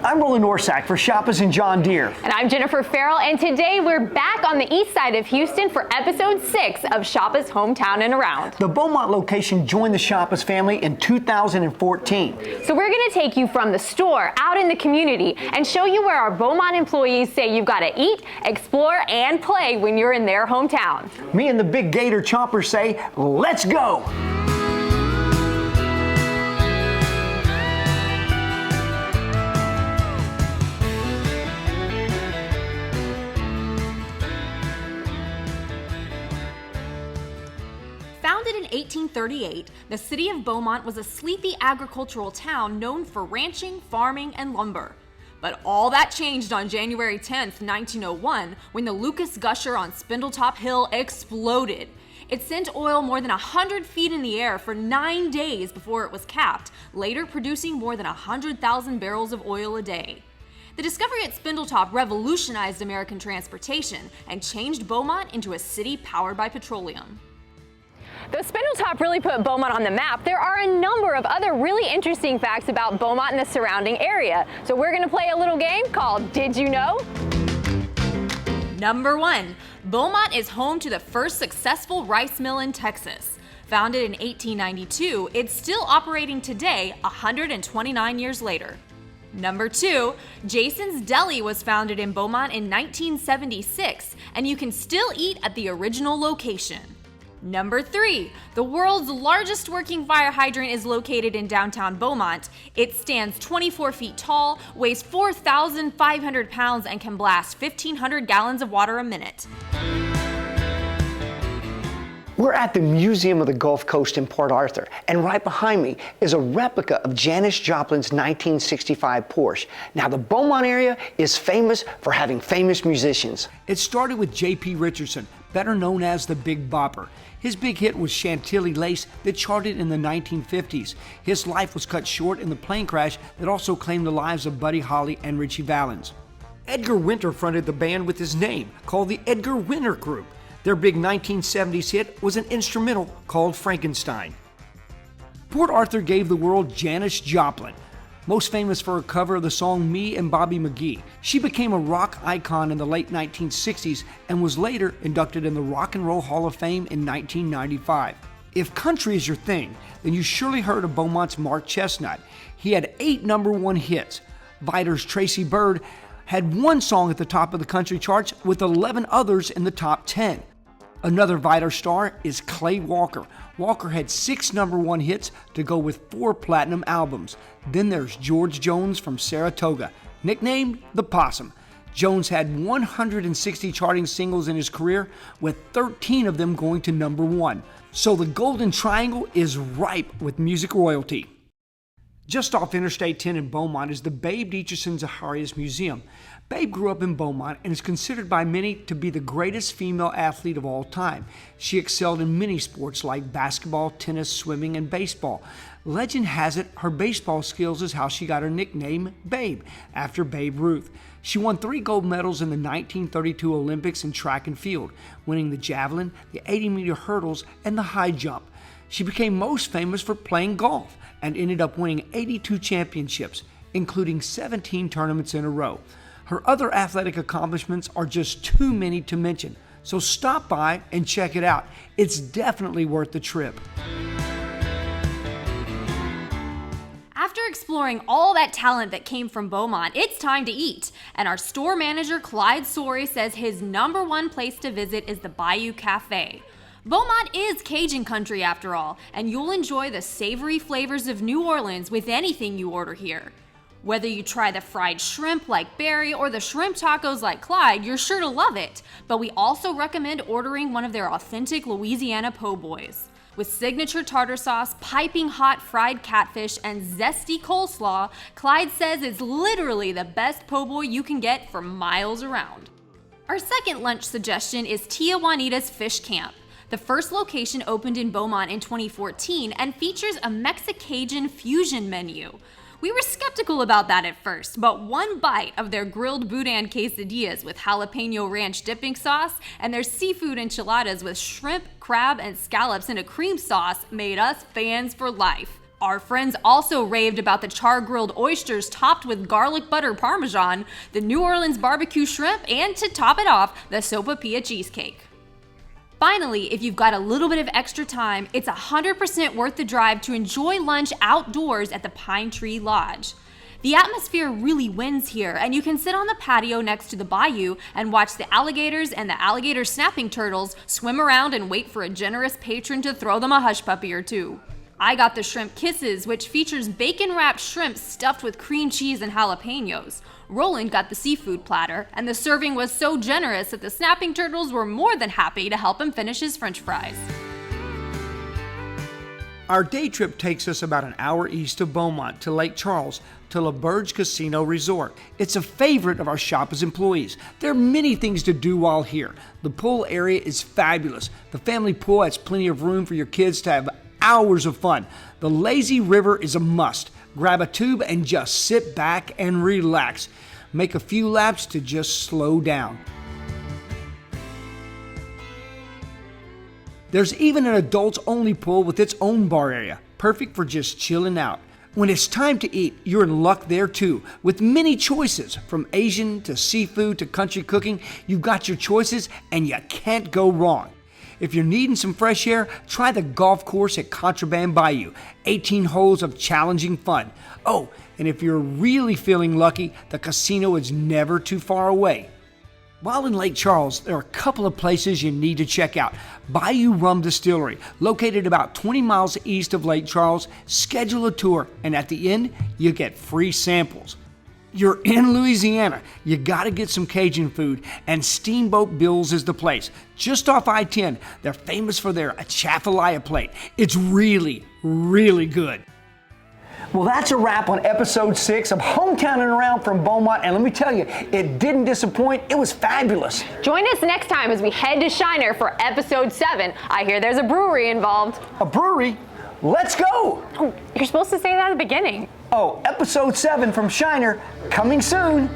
I'm Roland for Shoppa's and John Deere. And I'm Jennifer Farrell, and today we're back on the east side of Houston for episode 6 of Shoppa's Hometown and Around. The Beaumont location joined the Shoppa's family in 2014. So we're going to take you from the store out in the community and show you where our Beaumont employees say you've got to eat, explore, and play when you're in their hometown. Me and the big gator chompers say, let's go! Founded in 1838, the city of Beaumont was a sleepy agricultural town known for ranching, farming, and lumber. But all that changed on January 10th, 1901, when the Lucas Gusher on Spindletop Hill exploded. It sent oil more than 100 feet in the air for 9 days before it was capped, later producing more than 100,000 barrels of oil a day. The discovery at Spindletop revolutionized American transportation and changed Beaumont into a city powered by petroleum. Though Spindletop really put Beaumont on the map, there are a number of other really interesting facts about Beaumont and the surrounding area. So we're going to play a little game called Did You Know? Number 1. Beaumont is home to the first successful rice mill in Texas. Founded in 1892, it's still operating today, 129 years later. Number 2. Jason's Deli was founded in Beaumont in 1976, and you can still eat at the original location. Number 3. The world's largest working fire hydrant is located in downtown Beaumont. It stands 24 feet tall, weighs 4,500 pounds, and can blast 1,500 gallons of water a minute. We're at the Museum of the Gulf Coast in Port Arthur, and right behind me is a replica of Janis Joplin's 1965 Porsche. Now, the Beaumont area is famous for having famous musicians. It started with J.P. Richardson, better known as the Big Bopper. His big hit was Chantilly Lace that charted in the 1950s. His life was cut short in the plane crash that also claimed the lives of Buddy Holly and Richie Valens. Edgar Winter fronted the band with his name, called the Edgar Winter Group. Their big 1970s hit was an instrumental called Frankenstein. Port Arthur gave the world Janis Joplin, most famous for her cover of the song Me and Bobby McGee. She became a rock icon in the late 1960s and was later inducted in the Rock and Roll Hall of Fame in 1995. If country is your thing, then you surely heard of Beaumont's Mark Chestnut. He had 8 #1 hits. Vider's Tracy Byrd had 1 song at the top of the country charts with 11 others in the top 10. Another Vider star is Clay Walker. Walker had 6 #1 hits to go with 4 platinum albums. Then there's George Jones from Saratoga, nicknamed the Possum. Jones had 160 charting singles in his career, with 13 of them going to #1. So the Golden Triangle is ripe with music royalty. Just off Interstate 10 in Beaumont is the Babe Dietrichson Zacharias Museum. Babe grew up in Beaumont and is considered by many to be the greatest female athlete of all time. She excelled in many sports like basketball, tennis, swimming, and baseball. Legend has it her baseball skills is how she got her nickname Babe, after Babe Ruth. She won 3 gold medals in the 1932 Olympics in track and field, winning the javelin, the 80-meter hurdles, and the high jump. She became most famous for playing golf and ended up winning 82 championships, including 17 tournaments in a row. Her other athletic accomplishments are just too many to mention, so stop by and check it out. It's definitely worth the trip. After exploring all that talent that came from Beaumont, it's time to eat. And our store manager, Clyde Sorey, says his #1 place to visit is the Bayou Cafe. Beaumont is Cajun country after all, and you'll enjoy the savory flavors of New Orleans with anything you order here. Whether you try the fried shrimp like Barry or the shrimp tacos like Clyde, you're sure to love it. But we also recommend ordering one of their authentic Louisiana po' boys. With signature tartar sauce, piping hot fried catfish, and zesty coleslaw, Clyde says it's literally the best po' boy you can get for miles around. Our second lunch suggestion is Tia Juanita's Fish Camp. The first location opened in Beaumont in 2014 and features a Mexicajun fusion menu. We were skeptical about that at first, but one bite of their grilled boudin quesadillas with jalapeno ranch dipping sauce and their seafood enchiladas with shrimp, crab, and scallops in a cream sauce made us fans for life. Our friends also raved about the char-grilled oysters topped with garlic butter parmesan, the New Orleans barbecue shrimp, and to top it off, the sopapilla cheesecake. Finally, if you've got a little bit of extra time, it's 100% worth the drive to enjoy lunch outdoors at the Pine Tree Lodge. The atmosphere really wins here, and you can sit on the patio next to the bayou and watch the alligators and the alligator snapping turtles swim around and wait for a generous patron to throw them a hush puppy or two. I got the shrimp kisses, which features bacon-wrapped shrimp stuffed with cream cheese and jalapenos. Roland got the seafood platter, and the serving was so generous that the snapping turtles were more than happy to help him finish his french fries. Our day trip takes us about an hour east of Beaumont to Lake Charles to La Berge Casino Resort. It's a favorite of our Shoppa's employees. There are many things to do while here. The pool area is fabulous. The family pool has plenty of room for your kids to have hours of fun. The lazy river is a must. Grab a tube and just sit back and relax. Make a few laps to just slow down. There's even an adults-only pool with its own bar area, perfect for just chilling out. When it's time to eat, you're in luck there too. With many choices, from Asian to seafood to country cooking, you've got your choices and you can't go wrong. If you're needing some fresh air, try the golf course at Contraband Bayou. 18 holes of challenging fun. Oh, and if you're really feeling lucky, the casino is never too far away. While in Lake Charles, there are a couple of places you need to check out. Bayou Rum Distillery, located about 20 miles east of Lake Charles. Schedule a tour, and at the end, you get free samples. You're in Louisiana, you gotta get some Cajun food, and Steamboat Bill's is the place. Just off I-10, they're famous for their Atchafalaya plate. It's really, really good. Well, that's a wrap on episode 6 of Hometown and Around from Beaumont, and let me tell you, it didn't disappoint. It was fabulous. Join us next time as we head to Shiner for episode 7. I hear there's a brewery involved. A brewery? Let's go! Oh, you're supposed to say that at the beginning. Oh, episode 7 from Shiner, coming soon.